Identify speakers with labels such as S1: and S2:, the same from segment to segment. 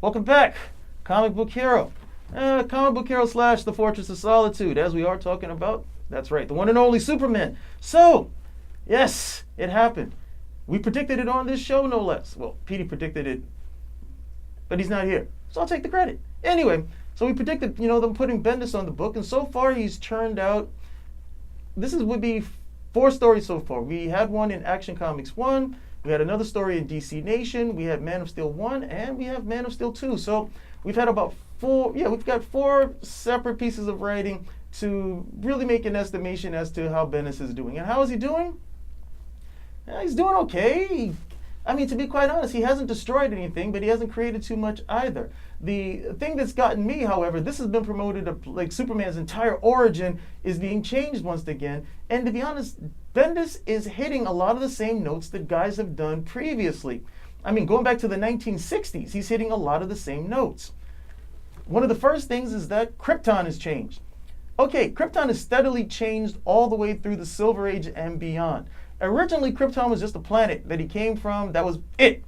S1: Welcome back, Comic Book Hero. Comic Book Hero / The Fortress of Solitude, as we are talking about, that's right, the one and only Superman. So, yes, it happened. We predicted it on this show, no less. Well, Petey predicted it, but he's not here, so I'll take the credit. Anyway, so we predicted, them putting Bendis on the book, and so far he's churned out, would be 4 stories so far. We had one in Action Comics 1, we had another story in DC Nation, we had Man of Steel 1, and we have Man of Steel 2. So we've had about we've got 4 separate pieces of writing to really make an estimation as to how Bendis is doing. And how is he doing? He's doing okay. To be quite honest, he hasn't destroyed anything, but he hasn't created too much either. The thing that's gotten me, however, this has been promoted like Superman's entire origin is being changed once again. And to be honest, Bendis is hitting a lot of the same notes that guys have done previously. Going back to the 1960s, he's hitting a lot of the same notes. One of the first things is that Krypton has changed. Okay, Krypton has steadily changed all the way through the Silver Age and beyond. Originally, Krypton was just a planet that he came from. That was it.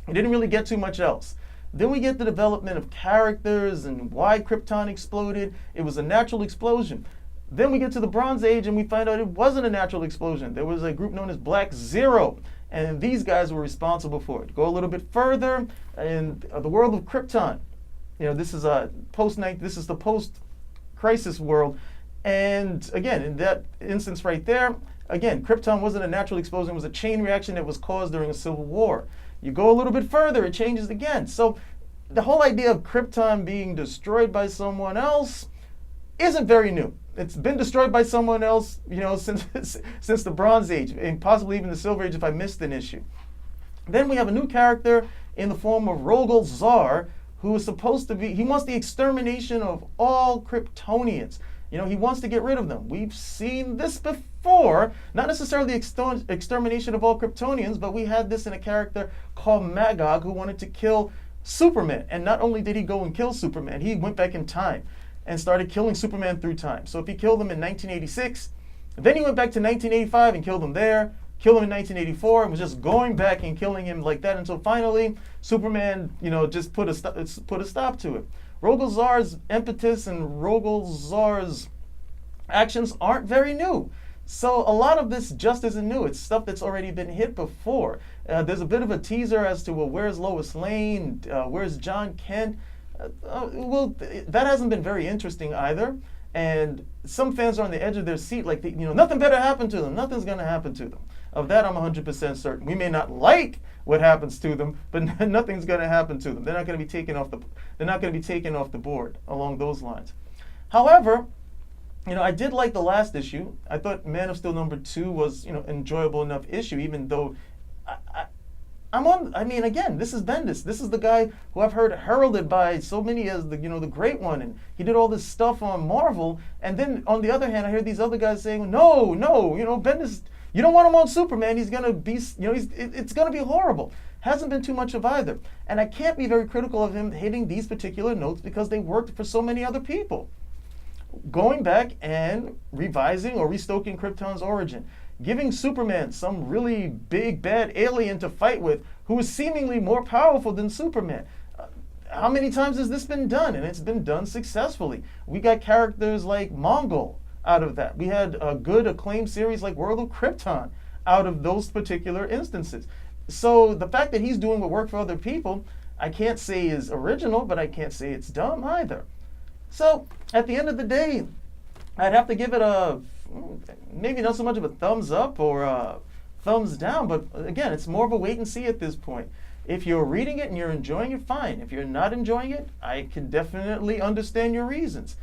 S1: He didn't really get too much else. Then we get the development of characters and why Krypton exploded. It was a natural explosion. Then we get to the Bronze Age and we find out it wasn't a natural explosion. There was a group known as Black Zero, and these guys were responsible for it. Go a little bit further in the world of Krypton. This is the post-crisis world. And again, in that instance right there, again, Krypton wasn't a natural explosion. It was a chain reaction that was caused during a civil war. You go a little bit further, it changes again. So the whole idea of Krypton being destroyed by someone else isn't very new. It's been destroyed by someone else, since the Bronze Age, and possibly even the Silver Age if I missed an issue. Then we have a new character in the form of Rogol Zar, who is supposed to be, he wants the extermination of all Kryptonians. He wants to get rid of them. We've seen this before, not necessarily the extermination of all Kryptonians, but we had this in a character called Magog who wanted to kill Superman. And not only did he go and kill Superman, he went back in time and started killing Superman through time. So if he killed him in 1986, then he went back to 1985 and killed him there, killed him in 1984, and was just going back and killing him like that until finally Superman, just put a stop to it. Rogol Zar's impetus and Rogol Zar's actions aren't very new. So a lot of this just isn't new. It's stuff that's already been hit before. There's a bit of a teaser as to, where's Lois Lane? Where's John Kent? That hasn't been very interesting either. And some fans are on the edge of their seat like, nothing better happened to them. Nothing's going to happen to them. Of that, I'm 100% certain. We may not like what happens to them, but nothing's going to happen to them. They're not going to be taken off the board along those lines. However, I did like the last issue. I thought Man of Steel #2 was, enjoyable enough issue, even though again, this is Bendis. This is the guy who I've heard heralded by so many as the great one, and he did all this stuff on Marvel. And then on the other hand, I hear these other guys saying, no, Bendis, you don't want him on Superman. He's gonna be, it's gonna be horrible. Hasn't been too much of either. And I can't be very critical of him hitting these particular notes because they worked for so many other people. Going back and revising or restoking Krypton's origin. Giving Superman some really big, bad alien to fight with who is seemingly more powerful than Superman. How many times has this been done? And it's been done successfully. We got characters like Mongol out of that. We had a good acclaimed series like World of Krypton out of those particular instances. So the fact that he's doing what worked for other people, I can't say is original, but I can't say it's dumb either. So at the end of the day, I'd have to give it maybe not so much of a thumbs up or a thumbs down, but again, it's more of a wait and see at this point. If you're reading it and you're enjoying it, fine. If you're not enjoying it, I can definitely understand your reasons.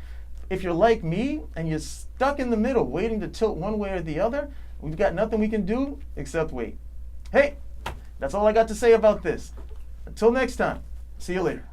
S1: If you're like me and you're stuck in the middle, waiting to tilt one way or the other, we've got nothing we can do except wait. Hey, that's all I got to say about this. Until next time, see you later.